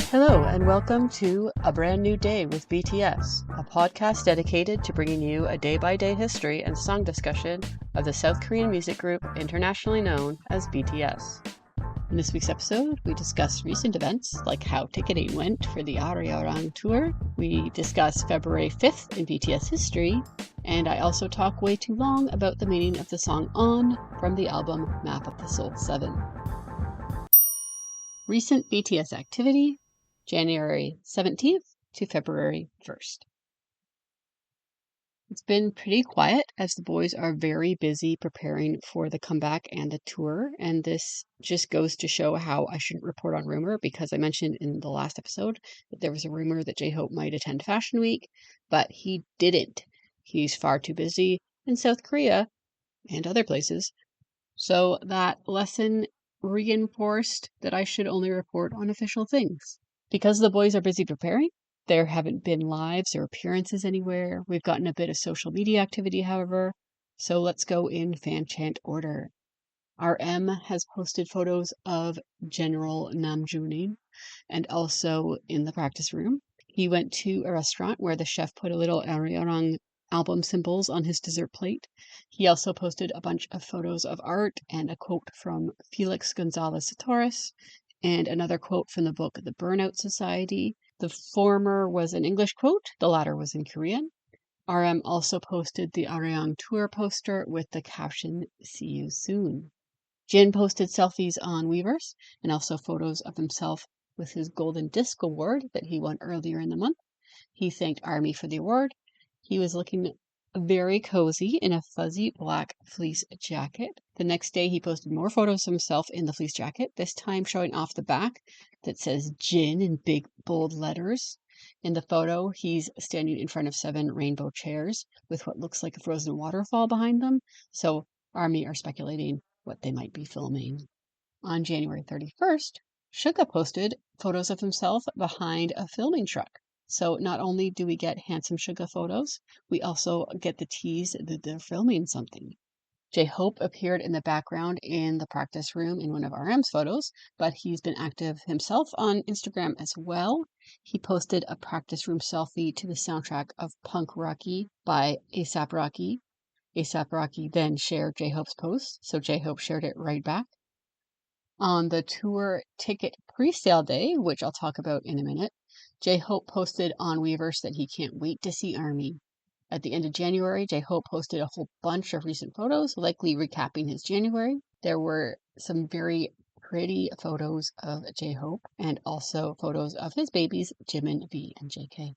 Hello, and welcome to A Brand New Day with BTS, a podcast dedicated to bringing you a day-by-day history and song discussion of the South Korean music group internationally known as BTS. In this week's episode, we discuss recent events like how ticketing went for the Arirang tour, we discuss February 5th in BTS history, and I also talk way too long about the meaning of the song On from the album Map of the Soul 7. Recent BTS activity, January 17th to February 1st. It's been pretty quiet as the boys are very busy preparing for the comeback and the tour, and this just goes to show how I shouldn't report on rumor, because I mentioned in the last episode that there was a rumor that J-Hope might attend Fashion Week, but he didn't. He's far too busy in South Korea and other places. So that lesson reinforced that I should only report on official things. Because the boys are busy preparing, there haven't been lives or appearances anywhere. We've gotten a bit of social media activity, however. So let's go in fan chant order. RM has posted photos of General Namjoonin and also in the practice room. He went to a restaurant where the chef put a little Arirang album symbols on his dessert plate. He also posted a bunch of photos of art and a quote from Felix Gonzalez Torres and another quote from the book The Burnout Society. The former was an English quote, the latter was in Korean. RM also posted the Arirang tour poster with the caption, "See you soon." Jin posted selfies on Weverse and also photos of himself with his Golden Disc Award that he won earlier in the month. He thanked ARMY for the award. He was looking very cozy in a fuzzy black fleece jacket. The next day, he posted more photos of himself in the fleece jacket, this time showing off the back that says Jin in big, bold letters. In the photo, he's standing in front of 7 rainbow chairs with what looks like a frozen waterfall behind them. So ARMY are speculating what they might be filming. On January 31st, Suga posted photos of himself behind a filming truck. So not only do we get handsome Suga photos, we also get the tease that they're filming something. J-Hope appeared in the background in the practice room in one of RM's photos, but he's been active himself on Instagram as well. He posted a practice room selfie to the soundtrack of Punk Rocky by A$AP Rocky. A$AP Rocky then shared J-Hope's post, so J-Hope shared it right back. On the tour ticket pre-sale day, which I'll talk about in a minute, J-Hope posted on Weverse that he can't wait to see ARMY. At the end of January, J-Hope posted a whole bunch of recent photos, likely recapping his January. There were some very pretty photos of J-Hope and also photos of his babies, Jimin, V, and JK.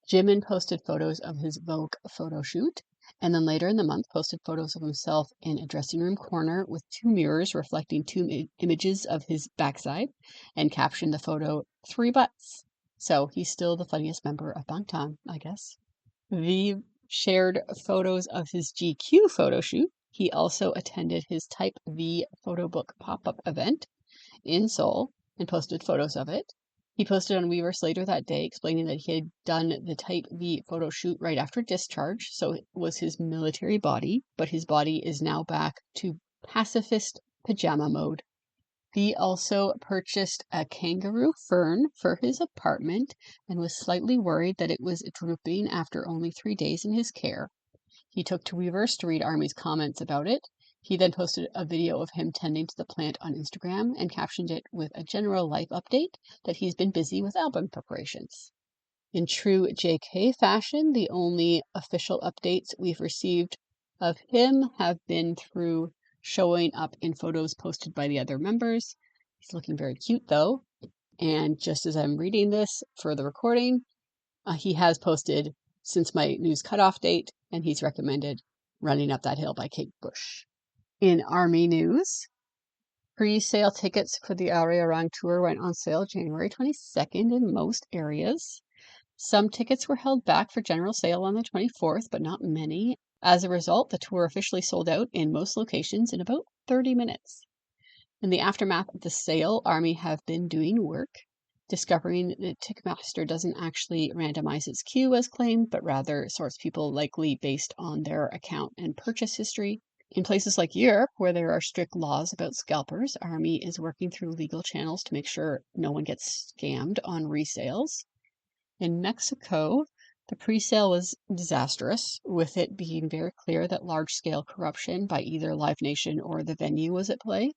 Jimin posted photos of his Vogue photo shoot, and then later in the month posted photos of himself in a dressing room corner with 2 mirrors reflecting 2 images of his backside, and captioned the photo 3 butts. So he's still the funniest member of Bangtan, I guess. V shared photos of his GQ photo shoot. He also attended his Type V photo book pop-up event in Seoul and posted photos of it. He posted on Weverse later that day explaining that he had done the Type V photo shoot right after discharge, so it was his military body, but his body is now back to pacifist pajama mode. V also purchased a kangaroo fern for his apartment and was slightly worried that it was drooping after only 3 days in his care. He took to Weverse to read ARMY's comments about it. He then posted a video of him tending to the plant on Instagram and captioned it with a general life update that he's been busy with album preparations. In true JK fashion, the only official updates we've received of him have been through showing up in photos posted by the other members. He's looking very cute though. And just as I'm reading this for the recording, he has posted since my news cutoff date, and he's recommended Running Up That Hill by Kate Bush. In ARMY news, pre-sale tickets for the Arirang tour went on sale January 22nd in most areas. Some tickets were held back for general sale on the 24th, but not many. As a result, the tour officially sold out in most locations in about 30 minutes. In the aftermath of the sale, ARMY have been doing work, discovering that Ticketmaster doesn't actually randomize its queue as claimed, but rather sorts people likely based on their account and purchase history. In places like Europe, where there are strict laws about scalpers, Army is working through legal channels to make sure no one gets scammed on resales. In Mexico, the pre-sale was disastrous, with it being very clear that large-scale corruption by either Live Nation or the venue was at play.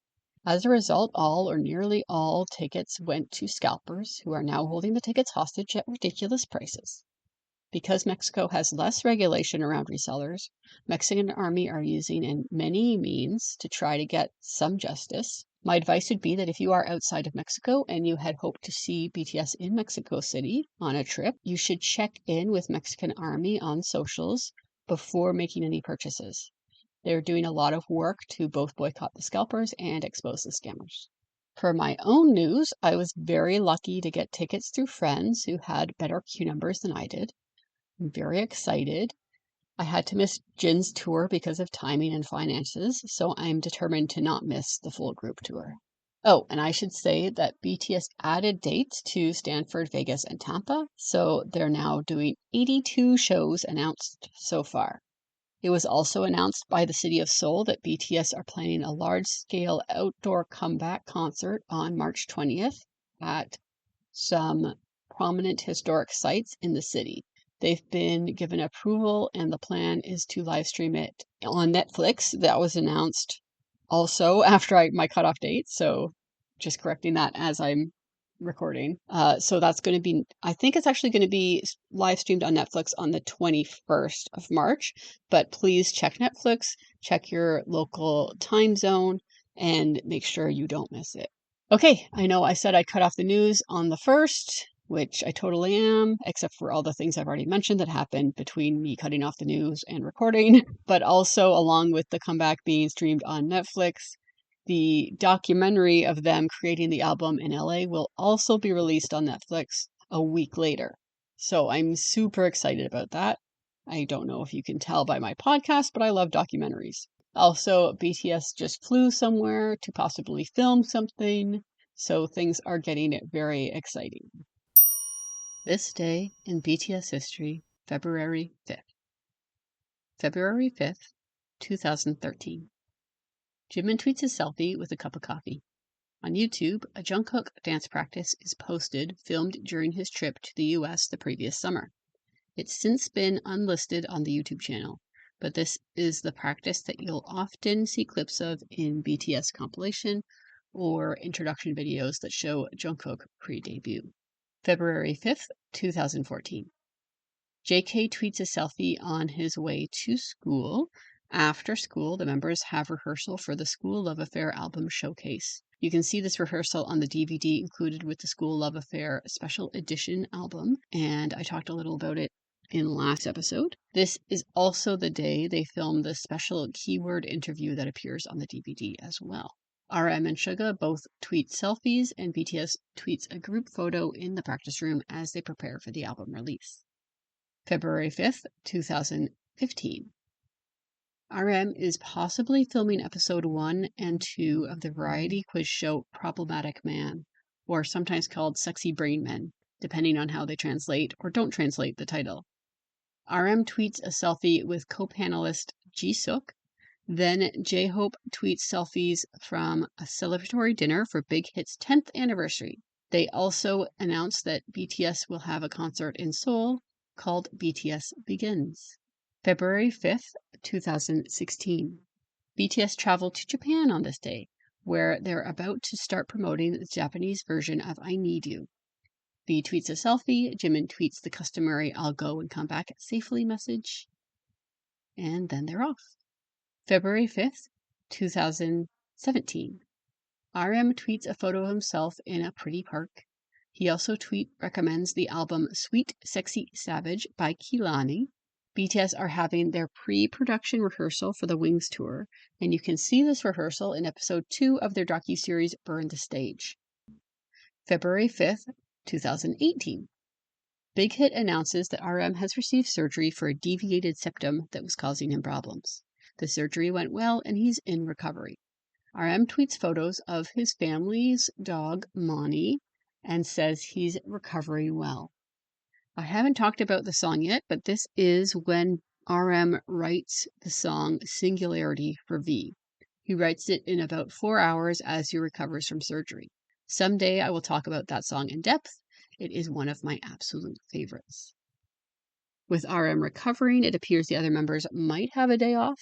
As a result, all or nearly all tickets went to scalpers, who are now holding the tickets hostage at ridiculous prices. Because Mexico has less regulation around resellers, Mexican Army are using many means to try to get some justice. My advice would be that if you are outside of Mexico and you had hoped to see BTS in Mexico City on a trip, you should check in with Mexican Army on socials before making any purchases. They're doing a lot of work to both boycott the scalpers and expose the scammers. For my own news, I was very lucky to get tickets through friends who had better queue numbers than I did. I'm very excited. I had to miss Jin's tour because of timing and finances, so I'm determined to not miss the full group tour. Oh, and I should say that BTS added dates to Stanford, Vegas, and Tampa, so they're now doing 82 shows announced so far. It was also announced by the City of Seoul that BTS are planning a large-scale outdoor comeback concert on March 20th at some prominent historic sites in the city. They've been given approval, and the plan is to live stream it on Netflix. That was announced also after my cutoff date. So just correcting that as I'm recording. So that's going to be, I think it's actually going to be live streamed on Netflix on the 21st of March. But please check Netflix, check your local time zone, and make sure you don't miss it. Okay, I know I said I'd cut off the news on the 1st, which I totally am, except for all the things I've already mentioned that happened between me cutting off the news and recording, but also along with the comeback being streamed on Netflix, the documentary of them creating the album in LA will also be released on Netflix a week later. So I'm super excited about that. I don't know if you can tell by my podcast, but I love documentaries. Also, BTS just flew somewhere to possibly film something, so things are getting very exciting. This day in BTS history, February 5th. February 5th, 2013. Jimin tweets a selfie with a cup of coffee. On YouTube, a Jungkook dance practice is posted, filmed during his trip to the US the previous summer. It's since been unlisted on the YouTube channel, but this is the practice that you'll often see clips of in BTS compilation or introduction videos that show Jungkook pre-debut. February 5th, 2014. JK tweets a selfie on his way to school. After school, the members have rehearsal for the School Love Affair album showcase. You can see this rehearsal on the DVD included with the School Love Affair Special Edition album, and I talked a little about it in last episode. This is also the day they filmed the special keyword interview that appears on the DVD as well. RM and Suga both tweet selfies, and BTS tweets a group photo in the practice room as they prepare for the album release. February 5th, 2015. RM is possibly filming episode 1 and 2 of the variety quiz show Problematic Man, or sometimes called Sexy Brain Men, depending on how they translate or don't translate the title. RM tweets a selfie with co-panelist Jisuk. Then J-Hope tweets selfies from a celebratory dinner for Big Hit's 10th anniversary. They also announced that BTS will have a concert in Seoul called BTS Begins. February 5th, 2016. BTS traveled to Japan on this day, where they're about to start promoting the Japanese version of I Need You. B tweets a selfie, Jimin tweets the customary I'll go and come back safely message, and then they're off. February 5th, 2017. RM tweets a photo of himself in a pretty park. He also recommends the album Sweet Sexy Savage by Kehlani. BTS are having their pre-production rehearsal for the Wings tour, and you can see this rehearsal in episode 2 of their docuseries Burn the Stage. February 5th, 2018. Big Hit announces that RM has received surgery for a deviated septum that was causing him problems. The surgery went well, and he's in recovery. RM tweets photos of his family's dog, Moni, and says he's recovering well. I haven't talked about the song yet, but this is when RM writes the song Singularity for V. He writes it in about 4 hours as he recovers from surgery. Someday I will talk about that song in depth. It is one of my absolute favorites. With RM recovering, it appears the other members might have a day off.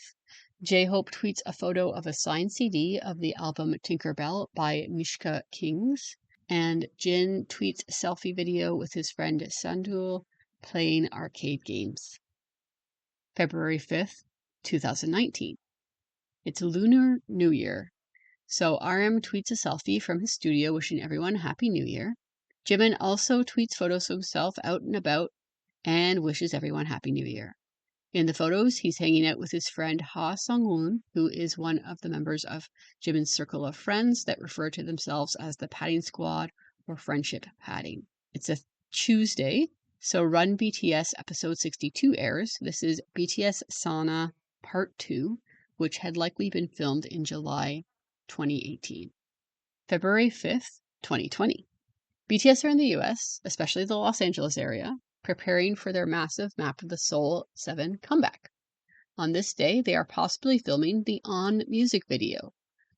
J-Hope tweets a photo of a signed CD of the album Tinkerbell by Mishka Kings. And Jin tweets a selfie video with his friend Sandul playing arcade games. February 5th, 2019. It's Lunar New Year. So RM tweets a selfie from his studio wishing everyone a Happy New Year. Jimin also tweets photos of himself out and about and wishes everyone Happy New Year. In the photos, he's hanging out with his friend Ha Sung-woon, who is one of the members of Jimin's circle of friends that refer to themselves as the Padding Squad or Friendship Padding. It's a Tuesday, so Run BTS episode 62 airs. This is BTS Sana Part 2, which had likely been filmed in July 2018. February 5th, 2020. BTS are in the US, especially the Los Angeles area, preparing for their massive Map of the Soul 7 comeback. On this day, they are possibly filming the On music video,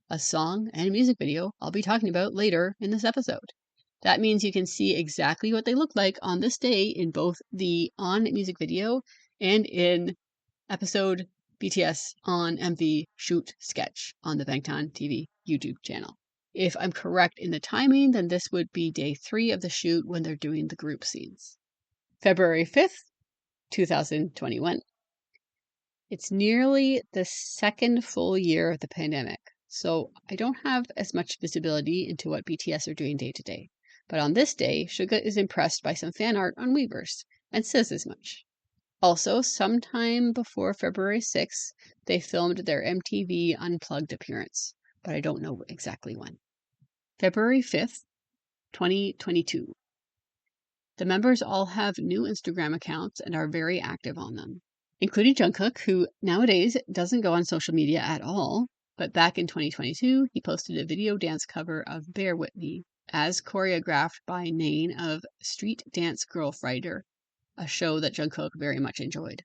a song and music video I'll be talking about later in this episode. That means you can see exactly what they look like on this day in both the On music video and in episode BTS On MV Shoot Sketch on the Bangtan TV YouTube channel. If I'm correct in the timing, then this would be day 3 of the shoot when they're doing the group scenes. February 5th, 2021. It's nearly the second full year of the pandemic, so I don't have as much visibility into what BTS are doing day to day. But on this day, Suga is impressed by some fan art on Weverse and says as much. Also, sometime before February 6th, they filmed their MTV Unplugged appearance, but I don't know exactly when. February 5th, 2022. The members all have new Instagram accounts and are very active on them, including Jungkook, who nowadays doesn't go on social media at all, but back in 2022, he posted a video dance cover of Bear With Me, as choreographed by Nain of Street Dance Girl Fighter, a show that Jungkook very much enjoyed.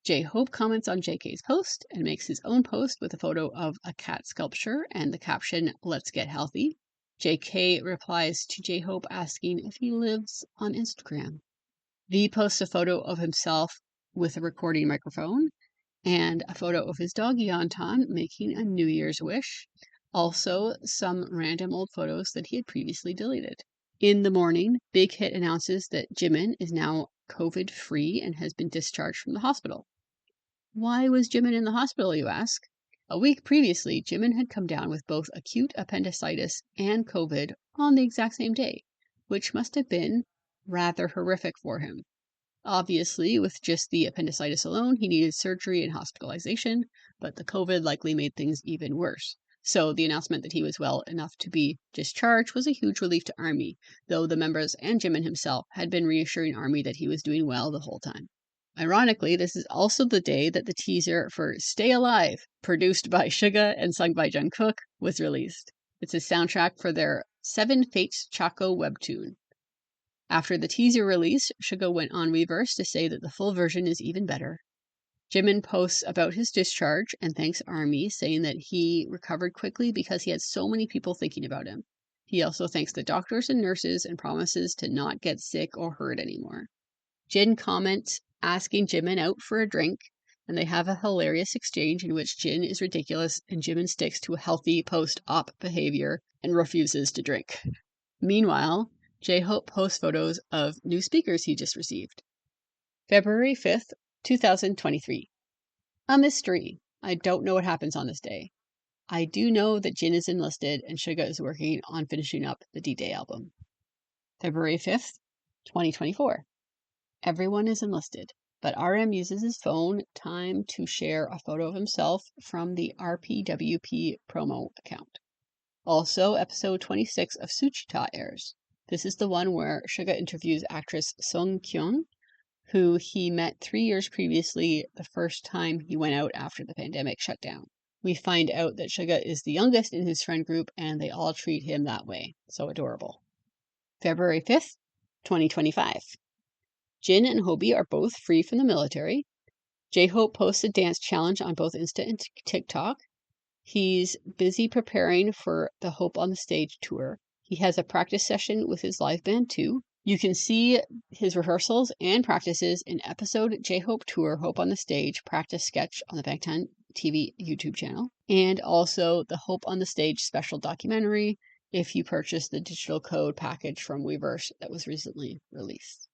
J-Hope comments on JK's post and makes his own post with a photo of a cat sculpture and the caption, "Let's get healthy." JK replies to J-Hope asking if he lives on Instagram. V posts a photo of himself with a recording microphone and a photo of his dog Yeontan making a New Year's wish. Also, some random old photos that he had previously deleted. In the morning, Big Hit announces that Jimin is now COVID-free and has been discharged from the hospital. Why was Jimin in the hospital, you ask? A week previously, Jimin had come down with both acute appendicitis and COVID on the exact same day, which must have been rather horrific for him. Obviously, with just the appendicitis alone, he needed surgery and hospitalization, but the COVID likely made things even worse. So the announcement that he was well enough to be discharged was a huge relief to ARMY, though the members and Jimin himself had been reassuring ARMY that he was doing well the whole time. Ironically, this is also the day that the teaser for Stay Alive, produced by Suga and sung by Jungkook, was released. It's a soundtrack for their Seven Fates Choco webtoon. After the teaser release, Suga went on Weverse to say that the full version is even better. Jimin posts about his discharge and thanks ARMY, saying that he recovered quickly because he had so many people thinking about him. He also thanks the doctors and nurses and promises to not get sick or hurt anymore. Jin comments asking Jimin out for a drink, and they have a hilarious exchange in which Jin is ridiculous and Jimin sticks to a healthy post-op behavior and refuses to drink. Meanwhile, J-Hope posts photos of new speakers he just received. February 5th, 2023. A mystery. I don't know what happens on this day. I do know that Jin is enlisted and Suga is working on finishing up the D-Day album. February 5th, 2024. Everyone is enlisted, but RM uses his phone time to share a photo of himself from the RPWP promo account. Also, episode 26 of Suchita airs. This is the one where Suga interviews actress Song Kyung, who he met 3 years previously, the first time he went out after the pandemic shut down. We find out that Suga is the youngest in his friend group and they all treat him that way. So adorable. February 5th, 2025. Jin and Hobie are both free from the military. J-Hope posts a dance challenge on both Insta and TikTok. He's busy preparing for the Hope on the Stage tour. He has a practice session with his live band too. You can see his rehearsals and practices in episode J-Hope Tour Hope on the Stage practice sketch on the Bangtan TV YouTube channel, and also the Hope on the Stage special documentary if you purchase the digital code package from Weverse that was recently released.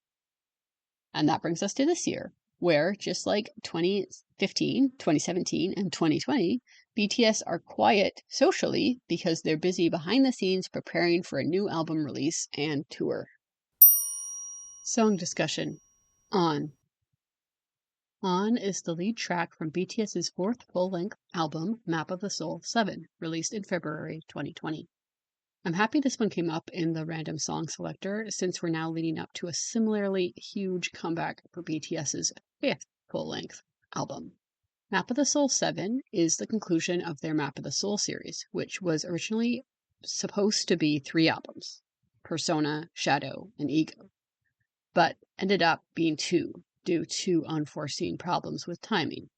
And that brings us to this year, where just like 2015, 2017, and 2020, BTS are quiet socially because they're busy behind the scenes preparing for a new album release and tour. Song discussion. On. On is the lead track from BTS's fourth full-length album, Map of the Soul 7, released in February 2020. I'm happy this one came up in the random song selector since we're now leading up to a similarly huge comeback for BTS's fifth full-length album. Map of the Soul 7 is the conclusion of their Map of the Soul series, which was originally supposed to be 3 albums, Persona, Shadow, and Ego, but ended up being 2 due to unforeseen problems with timing.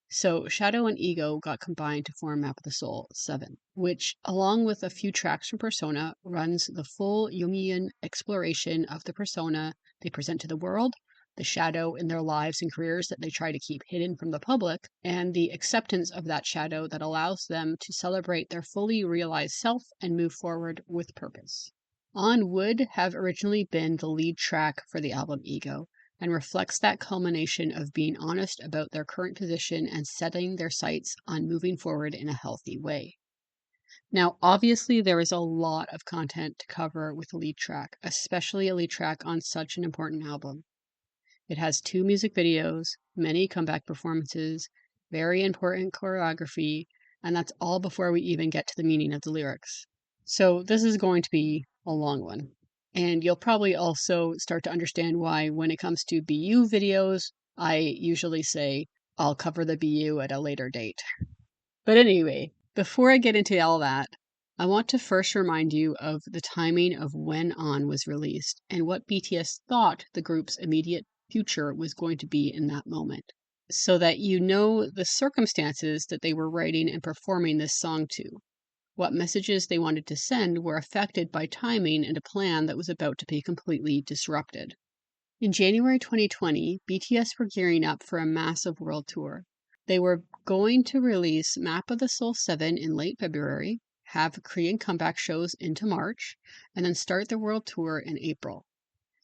So Shadow and Ego got combined to form Map of the Soul 7, which, along with a few tracks from Persona, runs the full Jungian exploration of the persona they present to the world, the shadow in their lives and careers that they try to keep hidden from the public, and the acceptance of that shadow that allows them to celebrate their fully realized self and move forward with purpose. On would have originally been the lead track for the album Ego, and reflects that culmination of being honest about their current position and setting their sights on moving forward in a healthy way. Now, obviously, there is a lot of content to cover with the lead track, especially a lead track on such an important album. It has 2 music videos, many comeback performances, very important choreography, and that's all before we even get to the meaning of the lyrics. So this is going to be a long one. And you'll probably also start to understand why when it comes to BU videos, I usually say I'll cover the BU at a later date. But anyway, before I get into all that, I want to first remind you of the timing of when On was released and what BTS thought the group's immediate future was going to be in that moment, so that you know the circumstances that they were writing and performing this song to. What messages they wanted to send were affected by timing and a plan that was about to be completely disrupted. In January 2020, BTS were gearing up for a massive world tour. They were going to release Map of the Soul 7 in late February, have Korean comeback shows into March, and then start the world tour in April.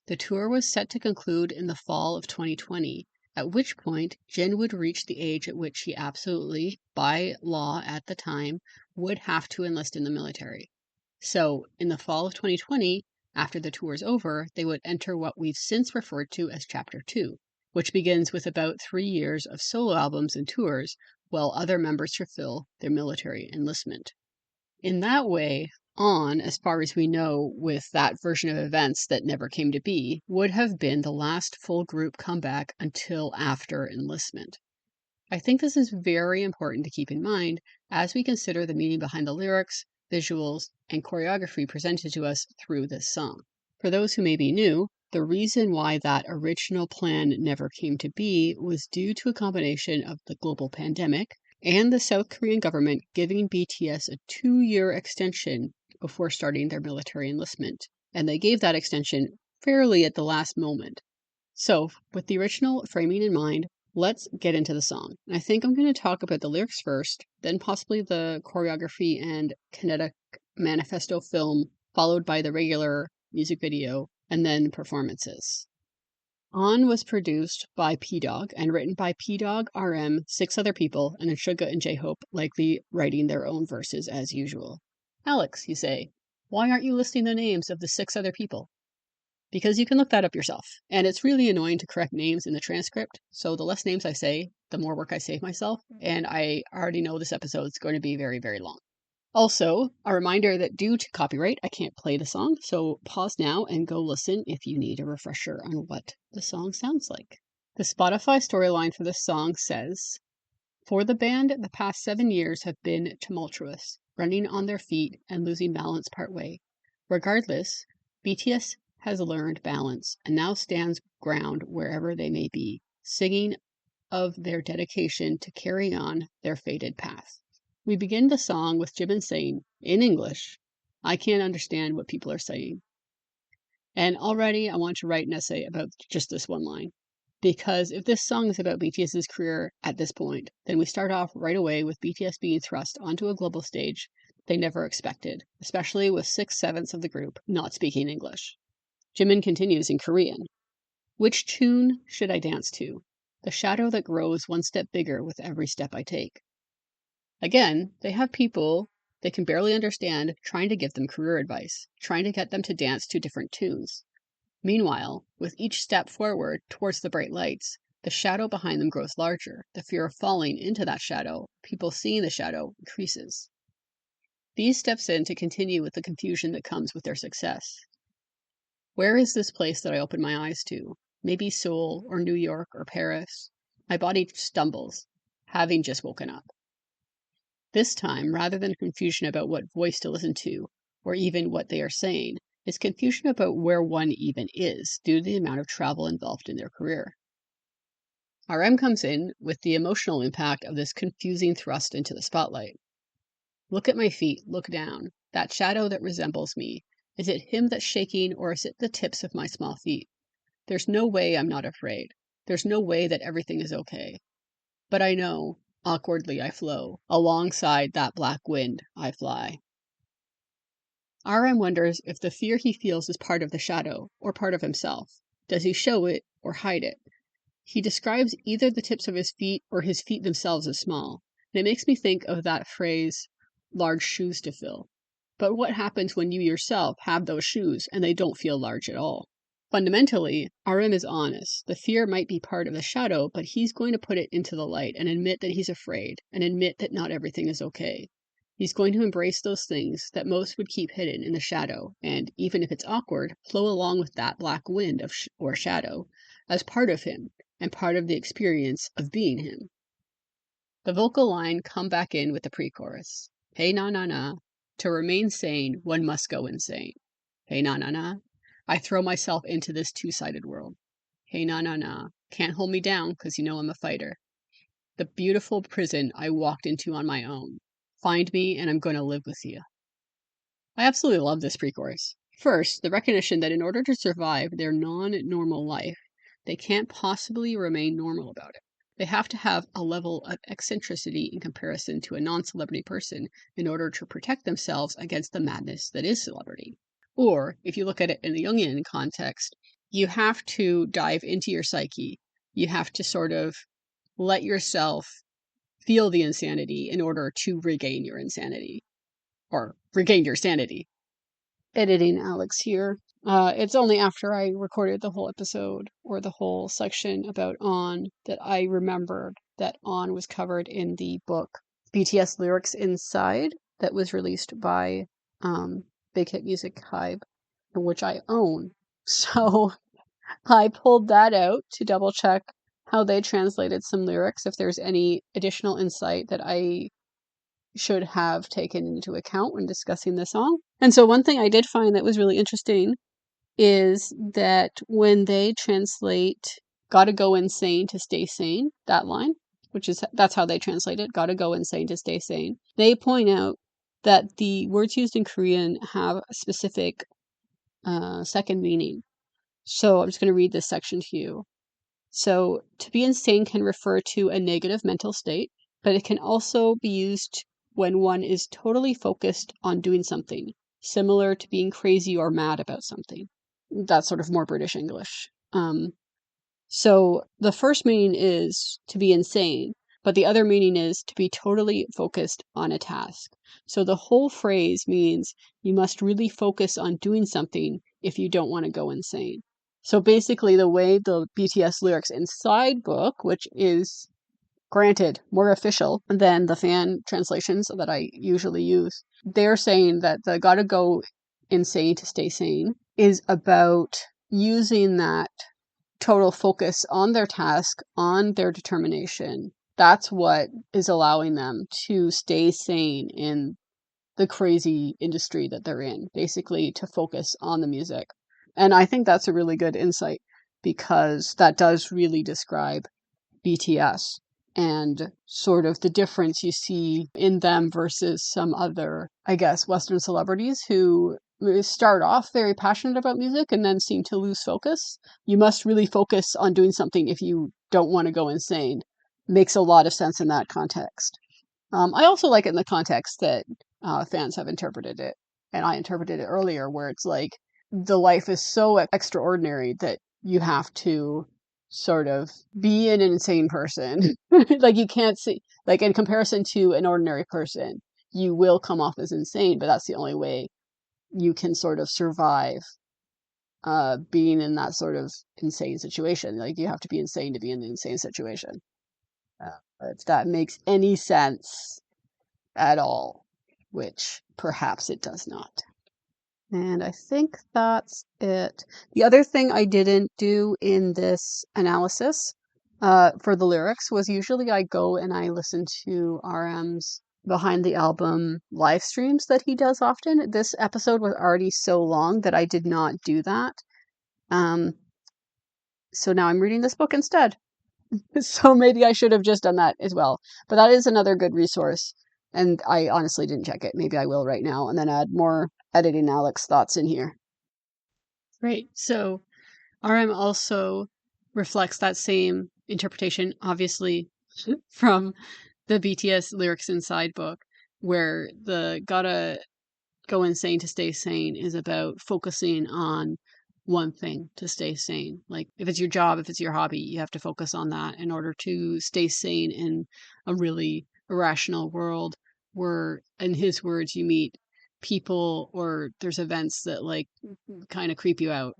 The tour was set to conclude in the fall of 2020, at which point Jin would reach the age at which he absolutely, by law at the time, would have to enlist in the military. So, in the fall of 2020, after the tour is over, they would enter what we've since referred to as Chapter 2, which begins with about 3 years of solo albums and tours, while other members fulfill their military enlistment. In that way, On, as far as we know, with that version of events that never came to be, would have been the last full group comeback until after enlistment. I think this is very important to keep in mind as we consider the meaning behind the lyrics, visuals, and choreography presented to us through this song. For those who may be new, the reason why that original plan never came to be was due to a combination of the global pandemic and the South Korean government giving BTS a 2-year extension before starting their military enlistment. And they gave that extension fairly at the last moment. So, with the original framing in mind, let's get into the song. I think I'm going to talk about the lyrics first, then possibly the choreography and kinetic manifesto film, followed by the regular music video, and then performances. On was produced by P-Dog and written by P-Dog, RM, 6 other people, and then Suga and J-Hope likely writing their own verses as usual. Alex, you say, why aren't you listing the names of the 6 other people? Because you can look that up yourself. And it's really annoying to correct names in the transcript, so the less names I say, the more work I save myself, and I already know this episode is going to be very, very long. Also, a reminder that due to copyright, I can't play the song, so pause now and go listen if you need a refresher on what the song sounds like. The Spotify storyline for this song says, "For the band, the past 7 years have been tumultuous, running on their feet and losing balance partway. Regardless, BTS has learned balance and now stands ground wherever they may be, singing of their dedication to carry on their fated path. We begin the song with Jimin saying, in English, "I can't understand what people are saying." And already I want to write an essay about just this one line. Because if this song is about BTS's career at this point, then we start off right away with BTS being thrust onto a global stage they never expected, especially with 6/7 of the group not speaking English. Jimin continues in Korean. Which tune should I dance to? The shadow that grows one step bigger with every step I take. Again, they have people they can barely understand trying to give them career advice, trying to get them to dance to different tunes. Meanwhile, with each step forward towards the bright lights, the shadow behind them grows larger. The fear of falling into that shadow, people seeing the shadow, increases. These steps in to continue with the confusion that comes with their success. Where is this place that I open my eyes to? Maybe Seoul or New York or Paris. My body stumbles, having just woken up. This time, rather than confusion about what voice to listen to, or even what they are saying, is confusion about where one even is due to the amount of travel involved in their career. RM comes in with the emotional impact of this confusing thrust into the spotlight. Look at my feet, look down. That shadow that resembles me. Is it him that's shaking, or is it the tips of my small feet? There's no way I'm not afraid. There's no way that everything is okay. But I know, awkwardly I flow. Alongside that black wind, I fly. RM wonders if the fear he feels is part of the shadow, or part of himself. Does he show it, or hide it? He describes either the tips of his feet or his feet themselves as small, and it makes me think of that phrase, large shoes to fill. But what happens when you yourself have those shoes and they don't feel large at all? Fundamentally, RM is honest. The fear might be part of the shadow, but he's going to put it into the light and admit that he's afraid and admit that not everything is okay. He's going to embrace those things that most would keep hidden in the shadow and, even if it's awkward, flow along with that black wind of or shadow as part of him and part of the experience of being him. The vocal line come back in with the pre-chorus. Hey na na na. To remain sane, one must go insane. Hey na na na. I throw myself into this two-sided world. Hey na na na. Can't hold me down because you know I'm a fighter. The beautiful prison I walked into on my own. Find me and I'm going to live with you. I absolutely love this pre-chorus. First, the recognition that in order to survive their non-normal life, they can't possibly remain normal about it. They have to have a level of eccentricity in comparison to a non-celebrity person in order to protect themselves against the madness that is celebrity. Or, if you look at it in the Jungian context, you have to dive into your psyche. You have to sort of let yourself feel the insanity in order to regain your insanity. Or regain your sanity. Editing Alex here. It's only after I recorded the whole episode or the whole section about On that I remembered that On was covered in the book BTS Lyrics Inside that was released by Big Hit Music Hive, which I own. So I pulled that out to double check how they translated some lyrics, if there's any additional insight that I should have taken into account when discussing the song. And so one thing I did find that was really interesting is that when they translate "gotta go insane to stay sane," that line, that's how they translate it, "gotta go insane to stay sane," they point out that the words used in Korean have a specific second meaning. So I'm just going to read this section to you. So, to be insane can refer to a negative mental state, but it can also be used when one is totally focused on doing something, similar to being crazy or mad about something. That's sort of more British English. So, the first meaning is to be insane, but the other meaning is to be totally focused on a task. So, the whole phrase means you must really focus on doing something if you don't want to go insane. So basically, the way the BTS Lyrics Inside book, which is, granted, more official than the fan translations that I usually use, they're saying that the gotta go insane to stay sane is about using that total focus on their task, on their determination. That's what is allowing them to stay sane in the crazy industry that they're in, basically to focus on the music. And I think that's a really good insight because that does really describe BTS and sort of the difference you see in them versus some other, I guess, Western celebrities who start off very passionate about music and then seem to lose focus. You must really focus on doing something if you don't want to go insane. Makes a lot of sense in that context. I also like it in the context that fans have interpreted it, and I interpreted it earlier, where it's like the life is so extraordinary that you have to sort of be an insane person. Like you can't see, like in comparison to an ordinary person, you will come off as insane, but that's the only way you can sort of survive being in that sort of insane situation. Like you have to be insane to be in the insane situation. If that makes any sense at all, which perhaps it does not. And I think that's it. The other thing I didn't do in this analysis for the lyrics was usually I go and I listen to RM's behind the album live streams that he does often. This episode was already so long that I did not do that. So now I'm reading this book instead. So maybe I should have just done that as well. But that is another good resource. And I honestly didn't check it. Maybe I will right now and then add more editing Alex thoughts in here. Great. So RM also reflects that same interpretation, obviously, from the BTS Lyrics Inside book, where the gotta go insane to stay sane is about focusing on one thing to stay sane. Like if it's your job, if it's your hobby, you have to focus on that in order to stay sane in a really irrational world where, in his words, you meet people or there's events that like kind of creep you out.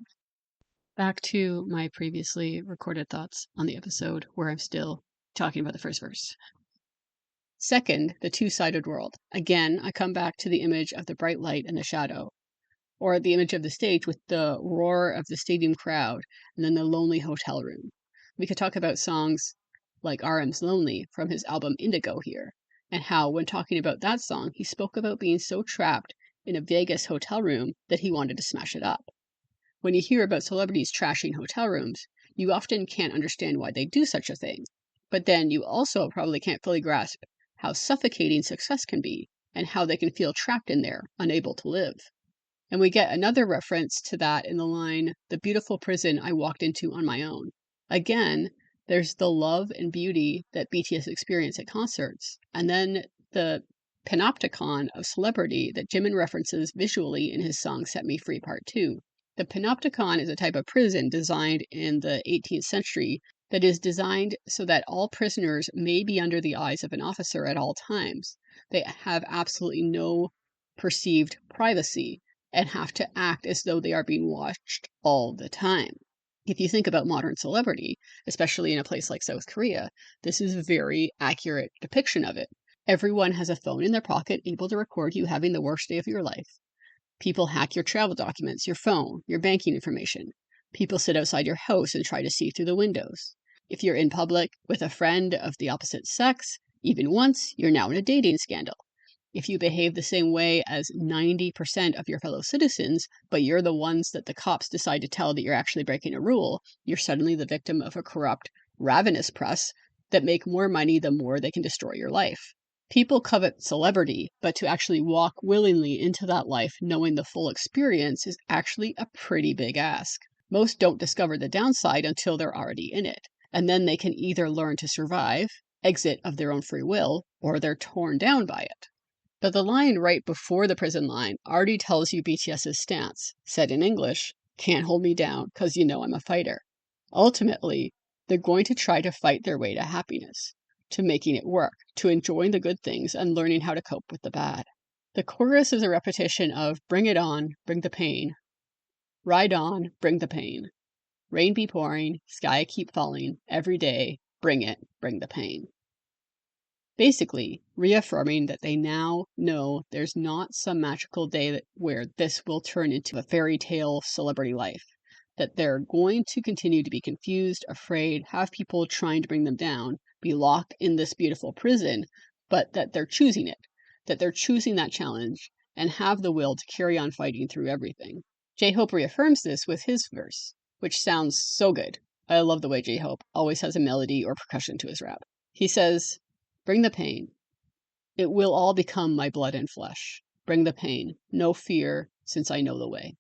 Back to my previously recorded thoughts on the episode where I'm still talking about the first verse. Second, the two-sided world. Again, I come back to the image of the bright light and the shadow, or the image of the stage with the roar of the stadium crowd and then the lonely hotel room. We could talk about songs like RM's Lonely from his album Indigo here, and how, when talking about that song, he spoke about being so trapped in a Vegas hotel room that he wanted to smash it up. When you hear about celebrities trashing hotel rooms, you often can't understand why they do such a thing. But then you also probably can't fully grasp how suffocating success can be and how they can feel trapped in there, unable to live. And we get another reference to that in the line, "The beautiful prison I walked into on my own." Again, there's the love and beauty that BTS experience at concerts, and then the panopticon of celebrity that Jimin references visually in his song Set Me Free Part 2. The panopticon is a type of prison designed in the 18th century that is designed so that all prisoners may be under the eyes of an officer at all times. They have absolutely no perceived privacy and have to act as though they are being watched all the time. If you think about modern celebrity, especially in a place like South Korea, this is a very accurate depiction of it. Everyone has a phone in their pocket able to record you having the worst day of your life. People hack your travel documents, your phone, your banking information. People sit outside your house and try to see through the windows. If you're in public with a friend of the opposite sex, even once, you're now in a dating scandal. If you behave the same way as 90% of your fellow citizens, but you're the ones that the cops decide to tell that you're actually breaking a rule, you're suddenly the victim of a corrupt, ravenous press that make more money the more they can destroy your life. People covet celebrity, but to actually walk willingly into that life knowing the full experience is actually a pretty big ask. Most don't discover the downside until they're already in it, and then they can either learn to survive, exit of their own free will, or they're torn down by it. But the line right before the prison line already tells you BTS's stance, said in English, "Can't hold me down, 'cause you know I'm a fighter." Ultimately, they're going to try to fight their way to happiness, to making it work, to enjoying the good things and learning how to cope with the bad. The chorus is a repetition of "Bring it on, bring the pain. Ride on, bring the pain. Rain be pouring, sky keep falling, every day, bring it, bring the pain." Basically, reaffirming that they now know there's not some magical day where this will turn into a fairy tale celebrity life, that they're going to continue to be confused, afraid, have people trying to bring them down, be locked in this beautiful prison, but that they're choosing it, that they're choosing that challenge, and have the will to carry on fighting through everything. J-Hope reaffirms this with his verse, which sounds so good. I love the way J-Hope always has a melody or percussion to his rap. He says, "Bring the pain. It will all become my blood and flesh. Bring the pain. No fear, since I know the way."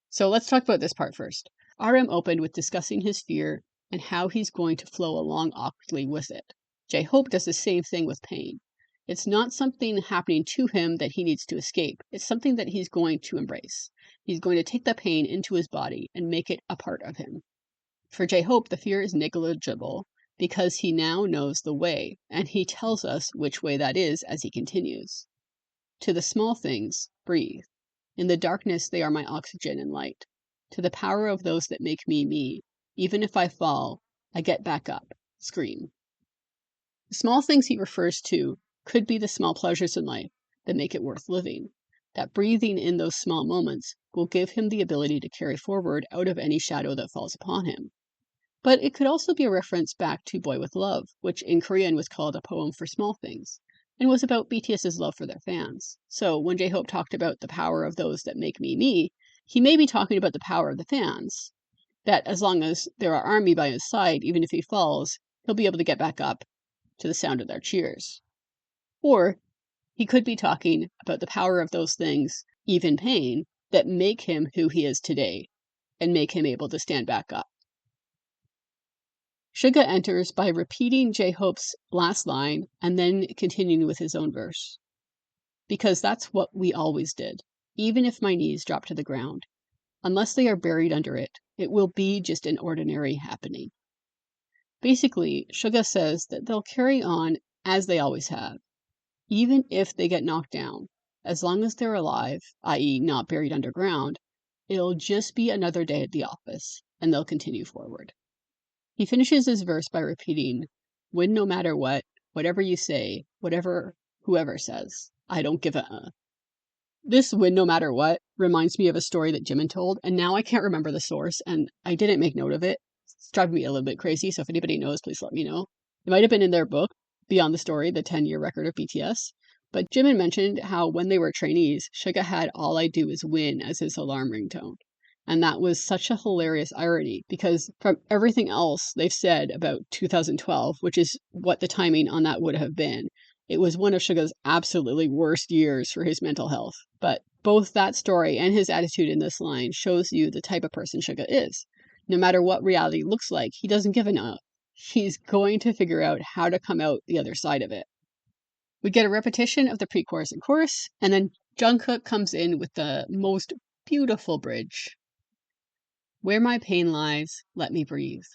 So let's talk about this part first. RM opened with discussing his fear and how he's going to flow along awkwardly with it. J-Hope does the same thing with pain. It's not something happening to him that he needs to escape. It's something that he's going to embrace. He's going to take the pain into his body and make it a part of him. For J-Hope, the fear is negligible because he now knows the way, and he tells us which way that is as he continues. To the small things, breathe. In the darkness, they are my oxygen and light. To the power of those that make me me, even if I fall, I get back up, scream. The small things he refers to could be the small pleasures in life that make it worth living. That breathing in those small moments will give him the ability to carry forward out of any shadow that falls upon him. But it could also be a reference back to Boy with Love, which in Korean was called a poem for small things, and was about BTS's love for their fans. So when J-Hope talked about the power of those that make me me, he may be talking about the power of the fans, that as long as there are army by his side, even if he falls, he'll be able to get back up to the sound of their cheers. Or he could be talking about the power of those things, even pain, that make him who he is today and make him able to stand back up. Suga enters by repeating J-Hope's last line and then continuing with his own verse. Because that's what we always did, even if my knees drop to the ground. Unless they are buried under it, it will be just an ordinary happening. Basically, Suga says that they'll carry on as they always have, even if they get knocked down. As long as they're alive, i.e. not buried underground, it'll just be another day at the office, and they'll continue forward. He finishes his verse by repeating, "Win no matter what, whatever you say, whatever whoever says. I don't give a." This "win no matter what" reminds me of a story that Jimin told, and now I can't remember the source, and I didn't make note of it. It's driving me a little bit crazy, so if anybody knows, please let me know. It might have been in their book, Beyond the Story, the 10-year record of BTS. But Jimin mentioned how when they were trainees, Suga had All I Do Is Win as his alarm ringtone. And that was such a hilarious irony because from everything else they've said about 2012, which is what the timing on that would have been, it was one of Suga's absolutely worst years for his mental health. But both that story and his attitude in this line shows you the type of person Suga is. No matter what reality looks like, he doesn't give an up. He's going to figure out how to come out the other side of it. We get a repetition of the pre-chorus and chorus, and then Jungkook comes in with the most beautiful bridge. Where my pain lies, let me breathe.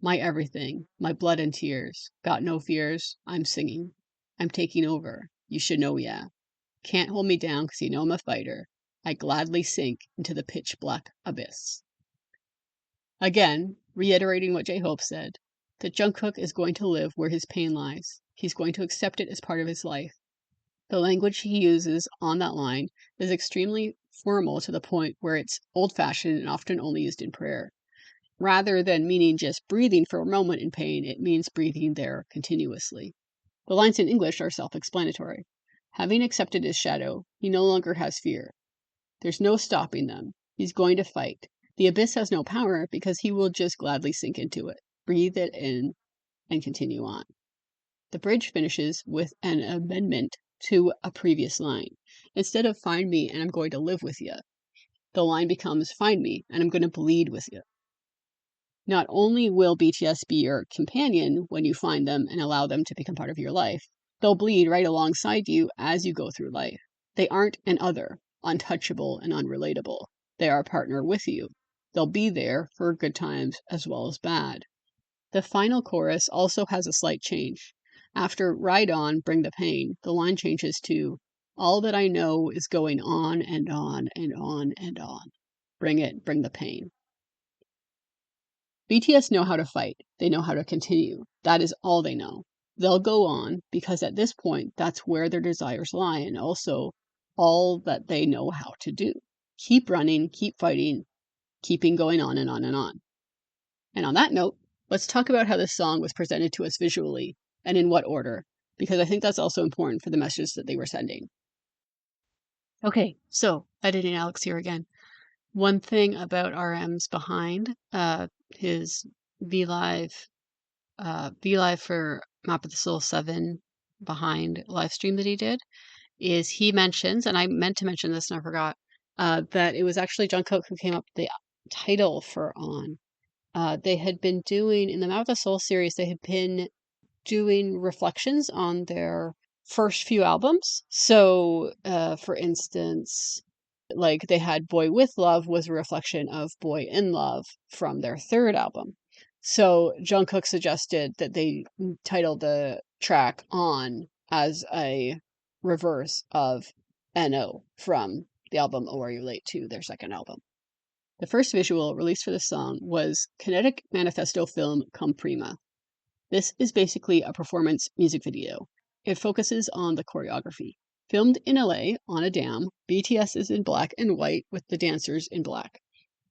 My everything, my blood and tears. Got no fears, I'm singing. I'm taking over, you should know, yeah. Can't hold me down 'cause you know I'm a fighter. I gladly sink into the pitch black abyss. Again, reiterating what J-Hope said, that Jungkook is going to live where his pain lies. He's going to accept it as part of his life. The language he uses on that line is extremely formal to the point where it's old-fashioned and often only used in prayer. Rather than meaning just breathing for a moment in pain, it means breathing there continuously. The lines in English are self-explanatory. Having accepted his shadow, he no longer has fear. There's no stopping them. He's going to fight. The abyss has no power because he will just gladly sink into it, breathe it in, and continue on. The bridge finishes with an amendment to a previous line. Instead of "find me and I'm going to live with you," the line becomes "find me and I'm going to bleed with you." Not only will BTS be your companion when you find them and allow them to become part of your life, they'll bleed right alongside you as you go through life. They aren't an other, untouchable and unrelatable. They are a partner with you. They'll be there for good times as well as bad. The final chorus also has a slight change. After "Ride on, bring the pain," the line changes to "All that I know is going on and on and on and on. Bring it, bring the pain." BTS know how to fight. They know how to continue. That is all they know. They'll go on because at this point, that's where their desires lie and also all that they know how to do. Keep running, keep fighting, keeping going on and on and on. And on that note, let's talk about how this song was presented to us visually and in what order, because I think that's also important for the message that they were sending. Okay, so editing Alex here again. One thing about RM's behind, his V Live for Map of the Soul 7 behind live stream that he did, is he mentions, and I meant to mention this and I forgot, that it was actually Jungkook who came up with the title for On. They had been doing, in the Map of the Soul series, they had been doing reflections on their first few albums. So, for instance, like they had Boy With Love was a reflection of Boy in Love from their third album. So Jungkook suggested that they title the track On as a reverse of NO from the album Oh Are You Late to their second album. The first visual released for the song was Kinetic Manifesto film Come Prima. This is basically a performance music video. It focuses on the choreography. Filmed in LA on a dam, BTS is in black and white with the dancers in black.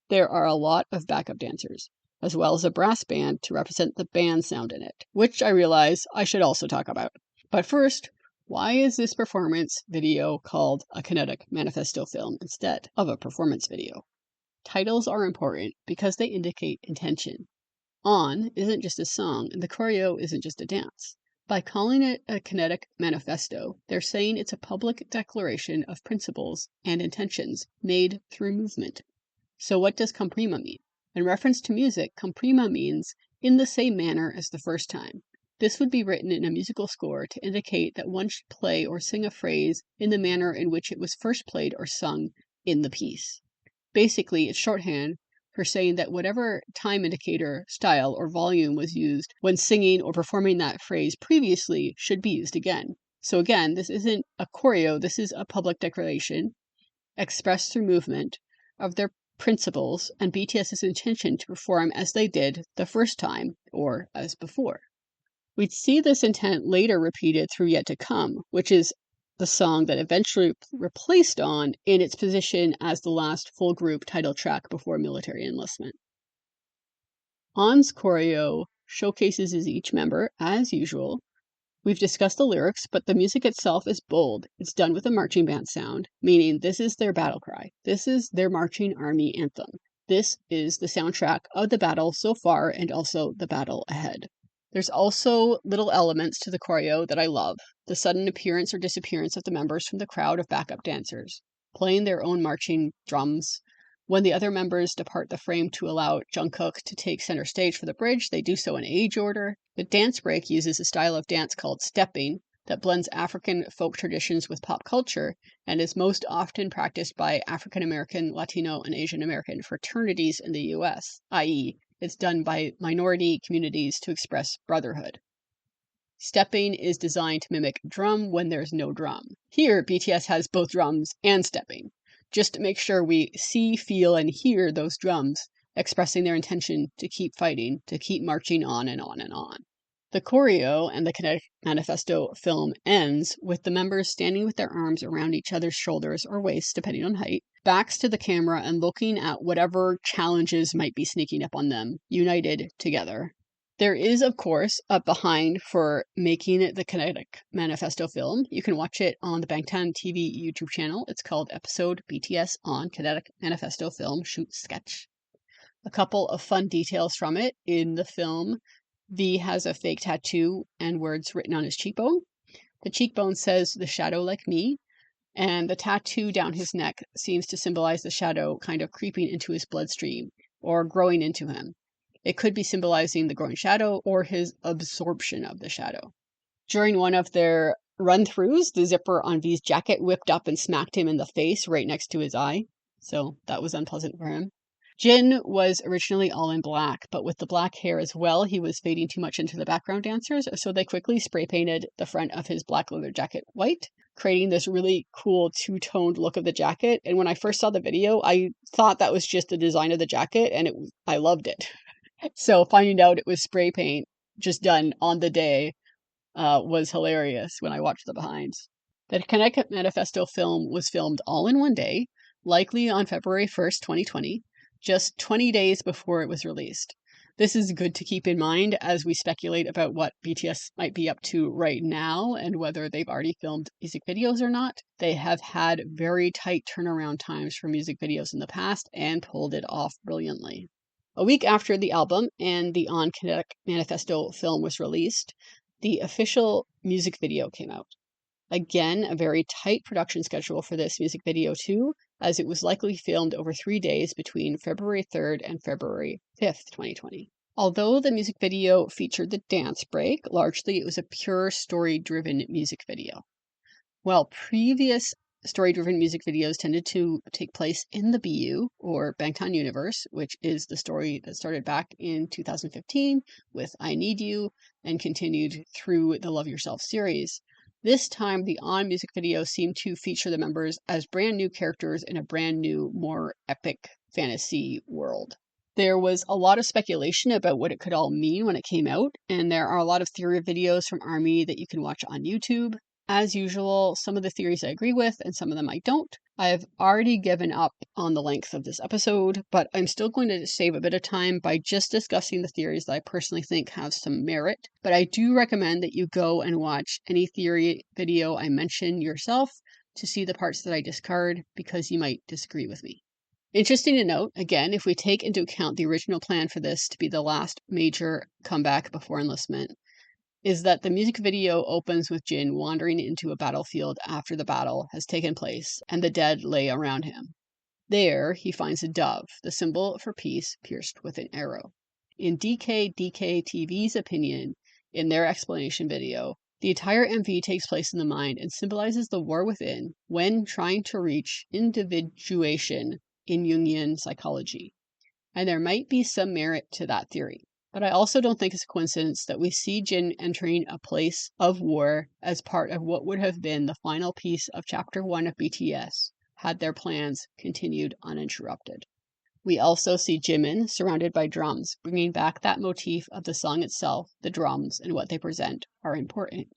There are a lot of backup dancers, as well as a brass band to represent the band sound in it, which I realize I should also talk about. But first, why is this performance video called a kinetic manifesto film instead of a performance video? Titles are important because they indicate intention. On isn't just a song, and the choreo isn't just a dance. By calling it a kinetic manifesto, they're saying it's a public declaration of principles and intentions made through movement. So what does comprima mean? In reference to music, comprima means in the same manner as the first time. This would be written in a musical score to indicate that one should play or sing a phrase in the manner in which it was first played or sung in the piece. Basically, it's shorthand for saying that whatever time indicator, style, or volume was used when singing or performing that phrase previously should be used again. So again, this isn't a choreo, this is a public declaration expressed through movement of their principles and BTS's intention to perform as they did the first time or as before. We'd see this intent later repeated through Yet to Come, which is the song that eventually replaced On in its position as the last full group title track before military enlistment. On's choreo showcases each member, as usual. We've discussed the lyrics, but the music itself is bold. It's done with a marching band sound, meaning this is their battle cry. This is their marching army anthem. This is the soundtrack of the battle so far and also the battle ahead. There's also little elements to the choreo that I love. The sudden appearance or disappearance of the members from the crowd of backup dancers, playing their own marching drums. When the other members depart the frame to allow Jungkook to take center stage for the bridge, they do so in age order. The dance break uses a style of dance called stepping that blends African folk traditions with pop culture and is most often practiced by African American, Latino, and Asian American fraternities in the US, i.e., it's done by minority communities to express brotherhood. Stepping is designed to mimic drum when there's no drum. Here, BTS has both drums and stepping, just to make sure we see, feel, and hear those drums expressing their intention to keep fighting, to keep marching on and on and on. The choreo and the Kinetic Manifesto film ends with the members standing with their arms around each other's shoulders or waists, depending on height, backs to the camera and looking at whatever challenges might be sneaking up on them, united together. There is, of course, a behind for making the Kinetic Manifesto film. You can watch it on the Bangtan TV YouTube channel. It's called Episode BTS on Kinetic Manifesto Film Shoot Sketch. A couple of fun details from it. In the film, V has a fake tattoo and words written on his cheekbone. The cheekbone says, "The shadow like me," and the tattoo down his neck seems to symbolize the shadow kind of creeping into his bloodstream or growing into him. It could be symbolizing the growing shadow or his absorption of the shadow. During one of their run-throughs, the zipper on V's jacket whipped up and smacked him in the face right next to his eye, so that was unpleasant for him. Jin was originally all in black, but with the black hair as well, he was fading too much into the background dancers, so they quickly spray painted the front of his black leather jacket white, creating this really cool two-toned look of the jacket. And when I first saw the video, I thought that was just the design of the jacket, and I loved it. So finding out it was spray paint just done on the day was hilarious when I watched the behinds. The Connecticut Manifesto film was filmed all in one day, likely on February 1st, 2020, just 20 days before it was released. This is good to keep in mind as we speculate about what BTS might be up to right now and whether they've already filmed music videos or not. They have had very tight turnaround times for music videos in the past and pulled it off brilliantly. A week after the album and the On Kinetic Manifesto film was released, the official music video came out. Again, a very tight production schedule for this music video too, as it was likely filmed over 3 days between February 3rd and February 5th, 2020. Although the music video featured the dance break, largely it was a pure story-driven music video. While previous story-driven music videos tended to take place in the BU, or Bangtan universe, which is the story that started back in 2015 with I Need You and continued through the Love Yourself series, this time the On music video seemed to feature the members as brand new characters in a brand new, more epic fantasy world. There was a lot of speculation about what it could all mean when it came out, and there are a lot of theory videos from ARMY that you can watch on YouTube. As usual, some of the theories I agree with and some of them I don't. I've already given up on the length of this episode, but I'm still going to save a bit of time by just discussing the theories that I personally think have some merit. But I do recommend that you go and watch any theory video I mention yourself to see the parts that I discard, because you might disagree with me. Interesting to note, again, if we take into account the original plan for this to be the last major comeback before enlistment, is that the music video opens with Jin wandering into a battlefield after the battle has taken place and the dead lay around him. There, he finds a dove, the symbol for peace, pierced with an arrow. In DK TV's opinion, in their explanation video, the entire MV takes place in the mind and symbolizes the war within when trying to reach individuation in Jungian psychology. And there might be some merit to that theory. But I also don't think it's a coincidence that we see Jin entering a place of war as part of what would have been the final piece of Chapter 1 of BTS, had their plans continued uninterrupted. We also see Jimin surrounded by drums, bringing back that motif of the song itself. The drums and what they present are important.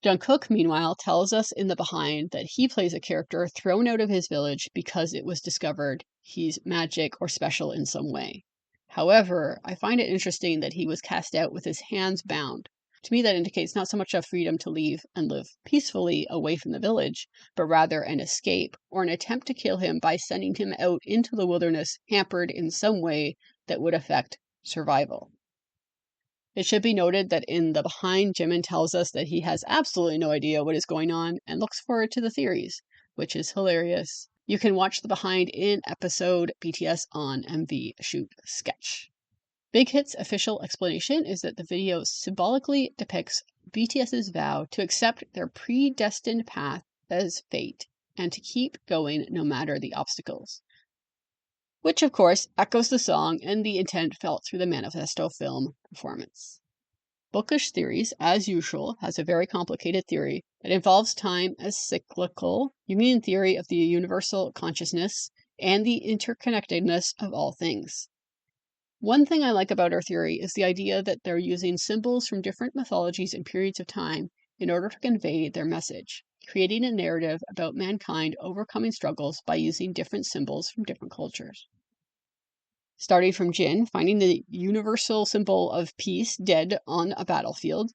Jungkook, meanwhile, tells us in the behind that he plays a character thrown out of his village because it was discovered he's magic or special in some way. However, I find it interesting that he was cast out with his hands bound. To me, that indicates not so much a freedom to leave and live peacefully away from the village, but rather an escape or an attempt to kill him by sending him out into the wilderness hampered in some way that would affect survival. It should be noted that in the behind, Jimin tells us that he has absolutely no idea what is going on and looks forward to the theories, which is hilarious. You can watch the behind in episode BTS on MV Shoot Sketch. Big Hit's official explanation is that the video symbolically depicts BTS's vow to accept their predestined path as fate and to keep going no matter the obstacles, which of course echoes the song and the intent felt through the Manifesto film performance. Bookish Theories, as usual, has a very complicated theory that involves time as cyclical, Jungian theory of the universal consciousness, and the interconnectedness of all things. One thing I like about our theory is the idea that they're using symbols from different mythologies and periods of time in order to convey their message, creating a narrative about mankind overcoming struggles by using different symbols from different cultures. Starting from Jin finding the universal symbol of peace dead on a battlefield,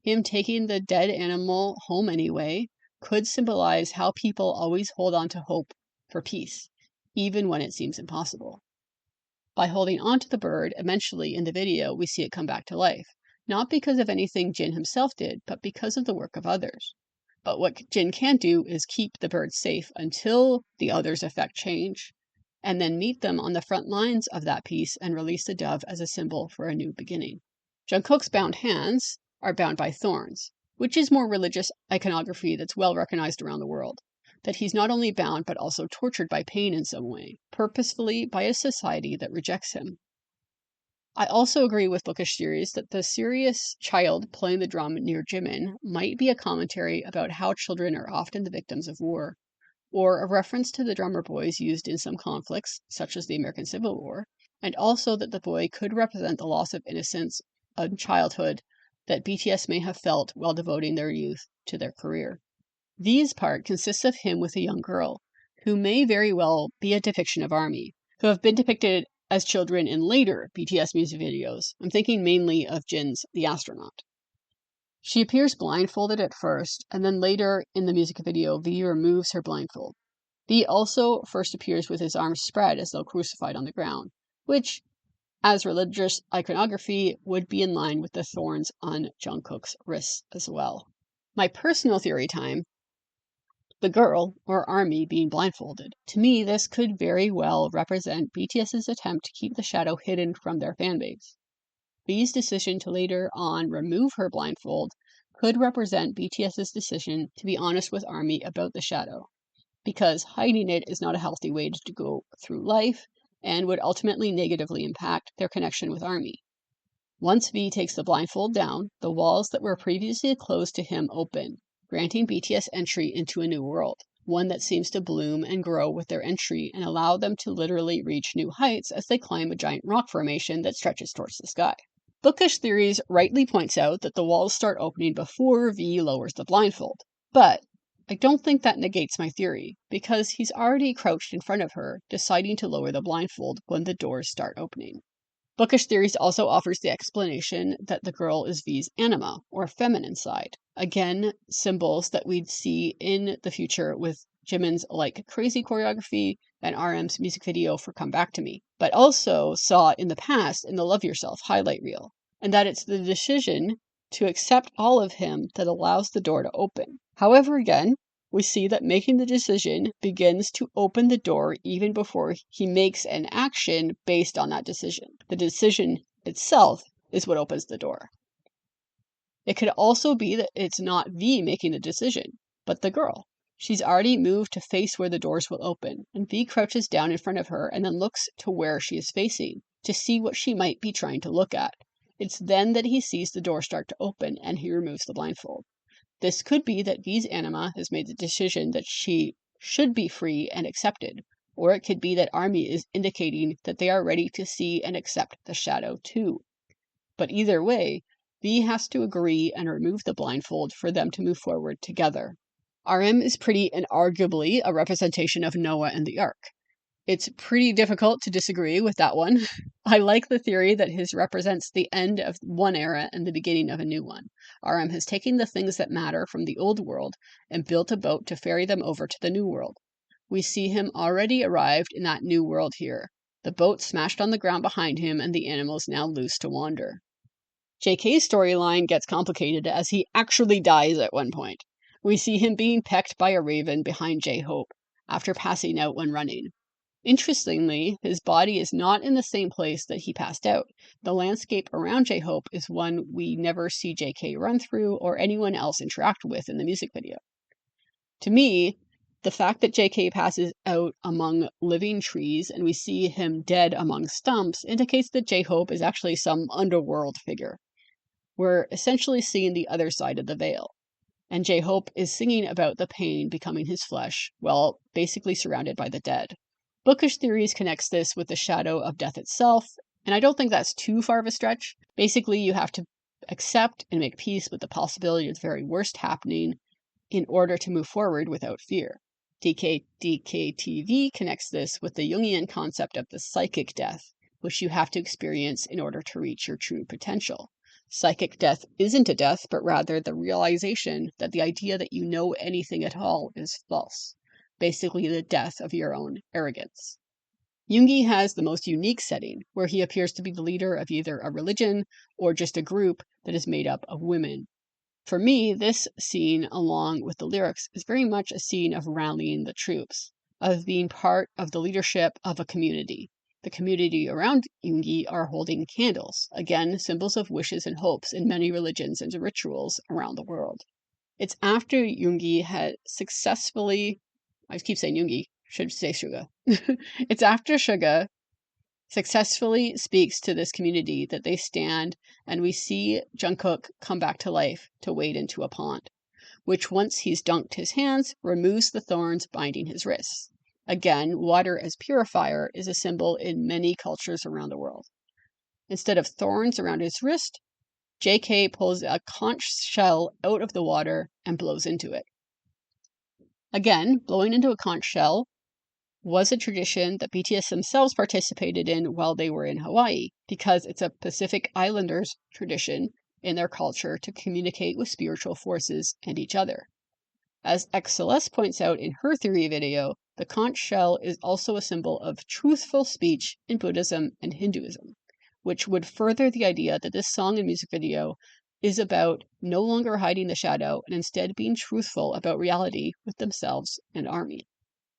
him taking the dead animal home anyway could symbolize how people always hold on to hope for peace, even when it seems impossible. By holding on to the bird, eventually in the video we see it come back to life, not because of anything Jin himself did, but because of the work of others. But what Jin can't do is keep the bird safe until the others effect change, and then meet them on the front lines of that peace and release the dove as a symbol for a new beginning. Jungkook's bound hands are bound by thorns, which is more religious iconography that's well recognized around the world. That he's not only bound but also tortured by pain in some way, purposefully by a society that rejects him. I also agree with Bookish Theories that the serious child playing the drum near Jimin might be a commentary about how children are often the victims of war, or a reference to the drummer boys used in some conflicts, such as the American Civil War, and also that the boy could represent the loss of innocence and childhood that BTS may have felt while devoting their youth to their career. V's part consists of him with a young girl, who may very well be a depiction of ARMY, who have been depicted as children in later BTS music videos. I'm thinking mainly of Jin's The Astronaut. She appears blindfolded at first, and then later in the music video, V removes her blindfold. V also first appears with his arms spread as though crucified on the ground, which as religious iconography would be in line with the thorns on Jungkook's wrists as well. My personal theory time, the girl, or ARMY, being blindfolded. To me, this could very well represent BTS's attempt to keep the shadow hidden from their fanbase. V's decision to later on remove her blindfold could represent BTS's decision to be honest with ARMY about the shadow, because hiding it is not a healthy way to go through life and would ultimately negatively impact their connection with ARMY. Once V takes the blindfold down, the walls that were previously closed to him open, granting BTS entry into a new world, one that seems to bloom and grow with their entry and allow them to literally reach new heights as they climb a giant rock formation that stretches towards the sky. Bookish Theories rightly points out that the walls start opening before V lowers the blindfold, but I don't think that negates my theory, because he's already crouched in front of her, deciding to lower the blindfold when the doors start opening. Bookish Theories also offers the explanation that the girl is V's anima, or feminine side. Again, symbols that we'd see in the future with Jimin's like crazy choreography and RM's music video for Come Back to Me, but also saw in the past in the Love Yourself highlight reel, and that it's the decision to accept all of him that allows the door to open. However, again, we see that making the decision begins to open the door even before he makes an action based on that decision. The decision itself is what opens the door. It could also be that it's not V making the decision, but the girl. She's already moved to face where the doors will open, and V crouches down in front of her and then looks to where she is facing to see what she might be trying to look at. It's then that he sees the door start to open and he removes the blindfold. This could be that V's anima has made the decision that she should be free and accepted, or it could be that ARMY is indicating that they are ready to see and accept the shadow too. But either way, V has to agree and remove the blindfold for them to move forward together. RM is pretty and arguably a representation of Noah and the Ark. It's pretty difficult to disagree with that one. I like the theory that his represents the end of one era and the beginning of a new one. RM has taken the things that matter from the old world and built a boat to ferry them over to the new world. We see him already arrived in that new world here. The boat smashed on the ground behind him and the animals now loose to wander. JK's storyline gets complicated as he actually dies at one point. We see him being pecked by a raven behind J-Hope after passing out when running. Interestingly, his body is not in the same place that he passed out. The landscape around J-Hope is one we never see JK run through or anyone else interact with in the music video. To me, the fact that JK passes out among living trees and we see him dead among stumps indicates that J-Hope is actually some underworld figure. We're essentially seeing the other side of the veil. And J-Hope is singing about the pain becoming his flesh, while basically surrounded by the dead. Bookish Theories connects this with the shadow of death itself, and I don't think that's too far of a stretch. Basically, you have to accept and make peace with the possibility of the very worst happening in order to move forward without fear. DKTV connects this with the Jungian concept of the psychic death, which you have to experience in order to reach your true potential. Psychic death isn't a death, but rather the realization that the idea that you know anything at all is false. Basically the death of your own arrogance. Jungi has the most unique setting, where he appears to be the leader of either a religion or just a group that is made up of women. For me, this scene, along with the lyrics, is very much a scene of rallying the troops, of being part of the leadership of a community. The community around Jungi are holding candles, again, symbols of wishes and hopes in many religions and rituals around the world. It's after Jungi had successfully, I keep saying Jungi, should say Suga. It's after Suga successfully speaks to this community that they stand and we see Jungkook come back to life to wade into a pond, which once he's dunked his hands, removes the thorns binding his wrists. Again, water as purifier is a symbol in many cultures around the world. Instead of thorns around his wrist, JK pulls a conch shell out of the water and blows into it. Again, blowing into a conch shell was a tradition that BTS themselves participated in while they were in Hawaii, because it's a Pacific Islanders tradition in their culture to communicate with spiritual forces and each other. As Celeste points out in her theory video, the conch shell is also a symbol of truthful speech in Buddhism and Hinduism. which would further the idea that this song and music video is about no longer hiding the shadow and instead being truthful about reality with themselves and ARMY.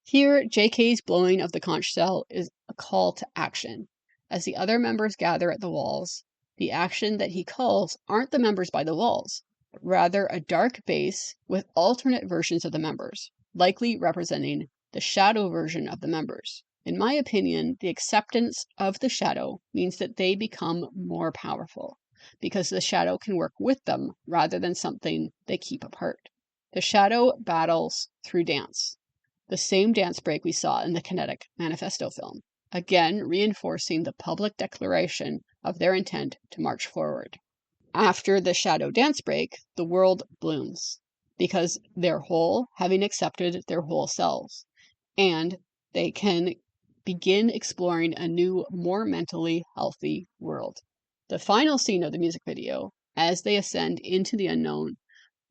Here, JK's blowing of the conch shell is a call to action. As the other members gather at the walls, the action that he calls aren't the members by the walls, but rather a dark base with alternate versions of the members, likely representing the shadow version of the members. In my opinion, the acceptance of the shadow means that they become more powerful, because the shadow can work with them rather than something they keep apart. The shadow battles through dance, the same dance break we saw in the Kinetic Manifesto film, again reinforcing the public declaration of their intent to march forward. After the shadow dance break, the world blooms, because they're whole, having accepted their whole selves, and they can begin exploring a new, more mentally healthy world. The final scene of the music video, as they ascend into the unknown,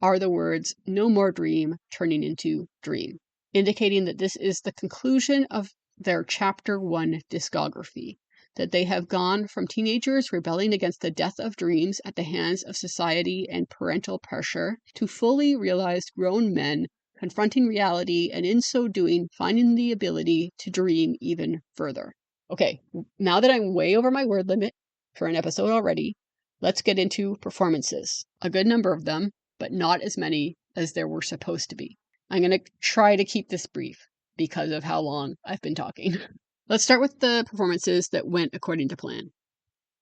are the words, "No more dream," turning into "dream," indicating that this is the conclusion of their Chapter 1 discography, that they have gone from teenagers rebelling against the death of dreams at the hands of society and parental pressure to fully realized grown men confronting reality and in so doing finding the ability to dream even further. Okay, now that I'm way over my word limit for an episode already, let's get into performances. A good number of them, but not as many as there were supposed to be. I'm going to try to keep this brief because of how long I've been talking. Let's start with the performances that went according to plan.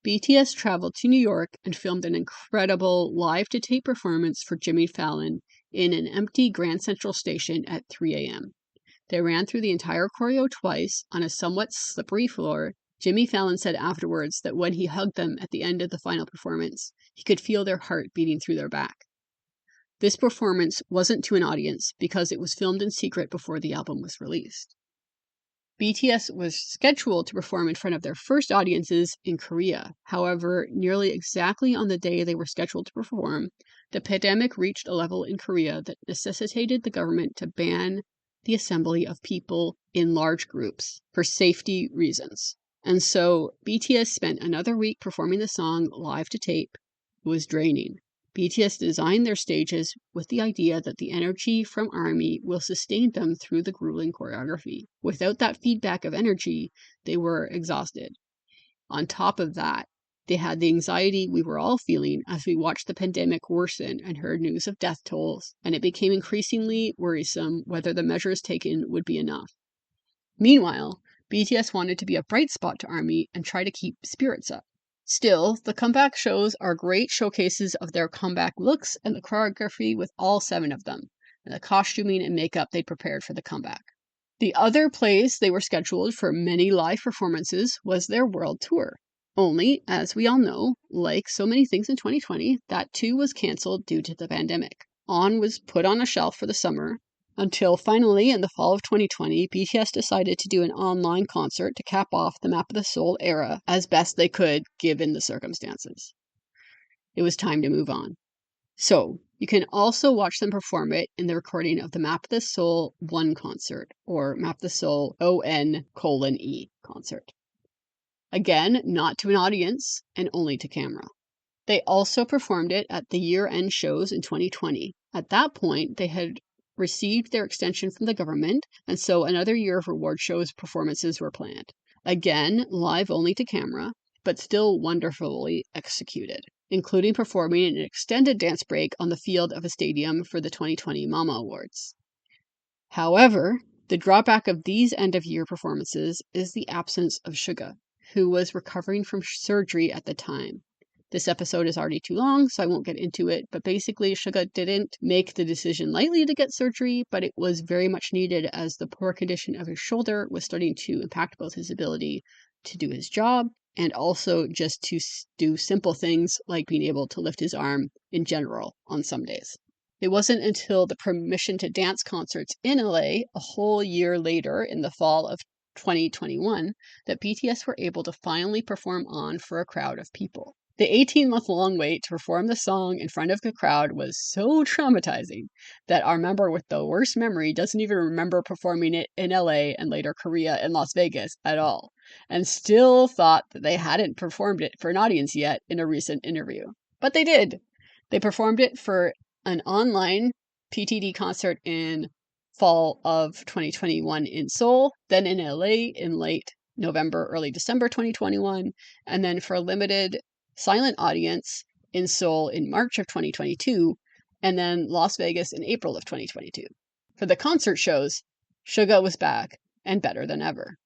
BTS traveled to New York and filmed an incredible live-to-tape performance for Jimmy Fallon in an empty Grand Central Station at 3 a.m. They ran through the entire choreo twice on a somewhat slippery floor. Jimmy Fallon said afterwards that when he hugged them at the end of the final performance, he could feel their heart beating through their back. This performance wasn't to an audience because it was filmed in secret before the album was released. BTS was scheduled to perform in front of their first audiences in Korea. However, nearly exactly on the day they were scheduled to perform, the pandemic reached a level in Korea that necessitated the government to ban the assembly of people in large groups for safety reasons. And so BTS spent another week performing the song live to tape. It was draining. BTS designed their stages with the idea that the energy from ARMY will sustain them through the grueling choreography. Without that feedback of energy, they were exhausted. On top of that, they had the anxiety we were all feeling as we watched the pandemic worsen and heard news of death tolls, and it became increasingly worrisome whether the measures taken would be enough. Meanwhile, BTS wanted to be a bright spot to ARMY and try to keep spirits up. Still, the comeback shows are great showcases of their comeback looks and the choreography with all 7 of them, and the costuming and makeup they prepared for the comeback. The other place they were scheduled for many live performances was their world tour. Only, as we all know, like so many things in 2020, that too was cancelled due to the pandemic. On was put on a shelf for the summer, until finally, in the fall of 2020, BTS decided to do an online concert to cap off the Map of the Soul era as best they could given the circumstances. It was time to move on. So, you can also watch them perform it in the recording of the Map of the Soul 1 concert, or Map of the Soul ON:E concert. Again, not to an audience, and only to camera. They also performed it at the year-end shows in 2020. At that point, they had received their extension from the government, and so another year of reward shows performances were planned. Again, live only to camera, but still wonderfully executed, including performing an extended dance break on the field of a stadium for the 2020 Mama Awards. However, the drawback of these end-of-year performances is the absence of Suga, who was recovering from surgery at the time. This episode is already too long, so I won't get into it, but basically Suga didn't make the decision lightly to get surgery, but it was very much needed as the poor condition of his shoulder was starting to impact both his ability to do his job and also just to do simple things like being able to lift his arm in general on some days. It wasn't until the Permission to Dance concerts in LA a whole year later in the fall of 2021 that BTS were able to finally perform On for a crowd of people. The 18-month-long wait to perform the song in front of the crowd was so traumatizing that our member with the worst memory doesn't even remember performing it in LA and later Korea and Las Vegas at all. and still thought that they hadn't performed it for an audience yet in a recent interview. But they did. They performed it for an online PTD concert in fall of 2021 in Seoul, then in LA in late November, early December 2021, and then for a limited silent audience in Seoul in March of 2022, and then Las Vegas in April of 2022. For the concert shows, Suga was back and better than ever.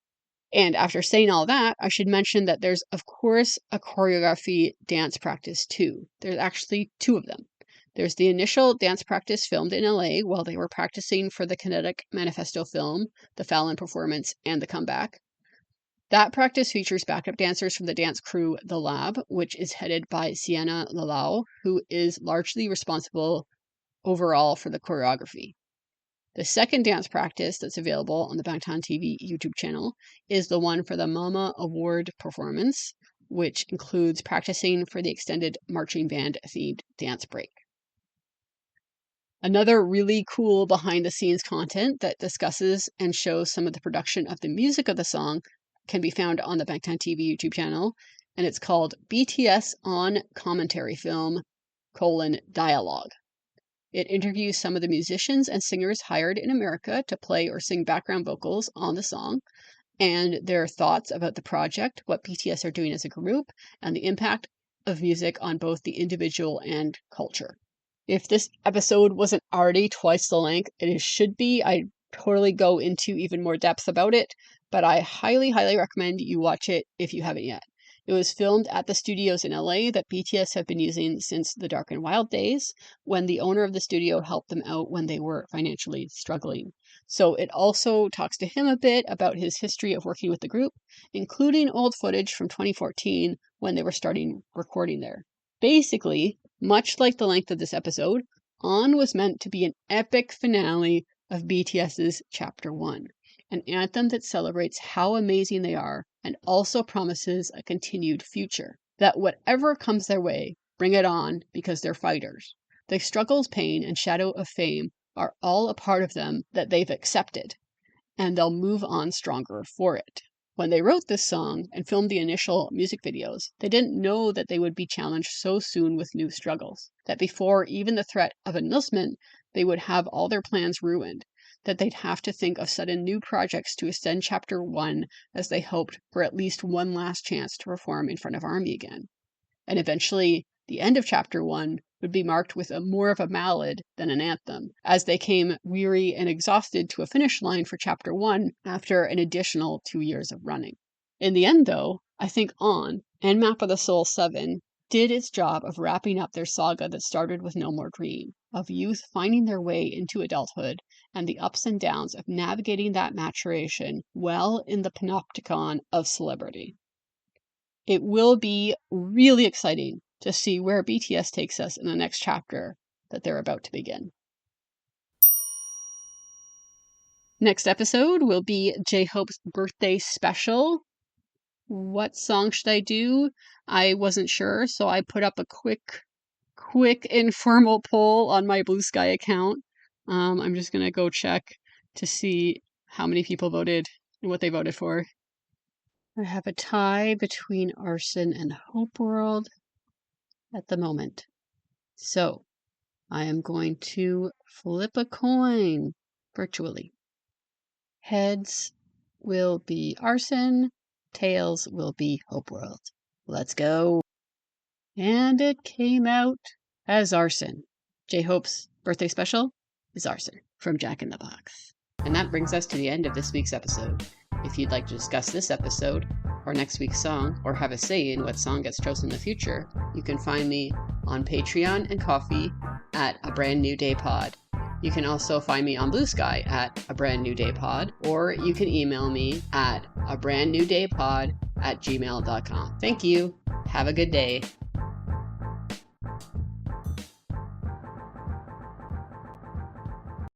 And after saying all that, I should mention that there's, of course, a choreography dance practice too. There's actually two of them. There's the initial dance practice filmed in LA while they were practicing for the Kinetic Manifesto film, the Fallon performance, and the comeback. That practice features backup dancers from the dance crew The Lab, which is headed by Sienna Lalao, who is largely responsible overall for the choreography. The second dance practice that's available on the Bangtan TV YouTube channel is the one for the Mama Award performance, which includes practicing for the extended marching band themed dance break. Another really cool behind the scenes content that discusses and shows some of the production of the music of the song can be found on the Bangtan TV YouTube channel, and it's called BTS on Commentary Film: Dialogue. It interviews some of the musicians and singers hired in America to play or sing background vocals on the song, and their thoughts about the project, what BTS are doing as a group, and the impact of music on both the individual and culture. If this episode wasn't already twice the length it should be, I'd totally go into even more depth about it, but I highly recommend you watch it if you haven't yet. It was filmed at the studios in LA that BTS have been using since the Dark and Wild days, when the owner of the studio helped them out when they were financially struggling. So it also talks to him a bit about his history of working with the group, including old footage from 2014 when they were starting recording there. Basically, much like the length of this episode, On was meant to be an epic finale of BTS's Chapter 1, an anthem that celebrates how amazing they are and also promises a continued future. That whatever comes their way, bring it on because they're fighters. The struggles, pain, and shadow of fame are all a part of them that they've accepted, and they'll move on stronger for it. When they wrote this song and filmed the initial music videos, they didn't know that they would be challenged so soon with new struggles, that before even the threat of annulment, they would have all their plans ruined, that they'd have to think of sudden new projects to extend Chapter 1 as they hoped for at least one last chance to perform in front of ARMY again. And eventually, the end of Chapter 1 would be marked with more of a ballad than an anthem, as they came weary and exhausted to a finish line for Chapter 1 after an additional 2 years of running. In the end, though, I think On and Map of the Soul 7 did its job of wrapping up their saga that started with No More Dream, of youth finding their way into adulthood and the ups and downs of navigating that maturation well in the panopticon of celebrity. It will be really exciting to see where BTS takes us in the next chapter that they're about to begin. Next episode will be J-Hope's birthday special. What song should I do? I wasn't sure, so I put up a quick informal poll on my Blue Sky account. I'm just gonna go check to see how many people voted and what they voted for. I have a tie between Arson and Hope World at the moment. So I am going to flip a coin virtually. Heads will be Arson, tails will be Hope World. Let's go. And it came out as Arson. J-Hope's birthday special is Arson from Jack in the Box. And that brings us to the end of this week's episode. If you'd like to discuss this episode, or next week's song, or have a say in what song gets chosen in the future, you can find me on Patreon and Ko-fi at A Brand New Day Pod. You can also find me on Blue Sky at A Brand New Day Pod, or you can email me at abrandnewdaypod@gmail.com. Thank you. Have a good day.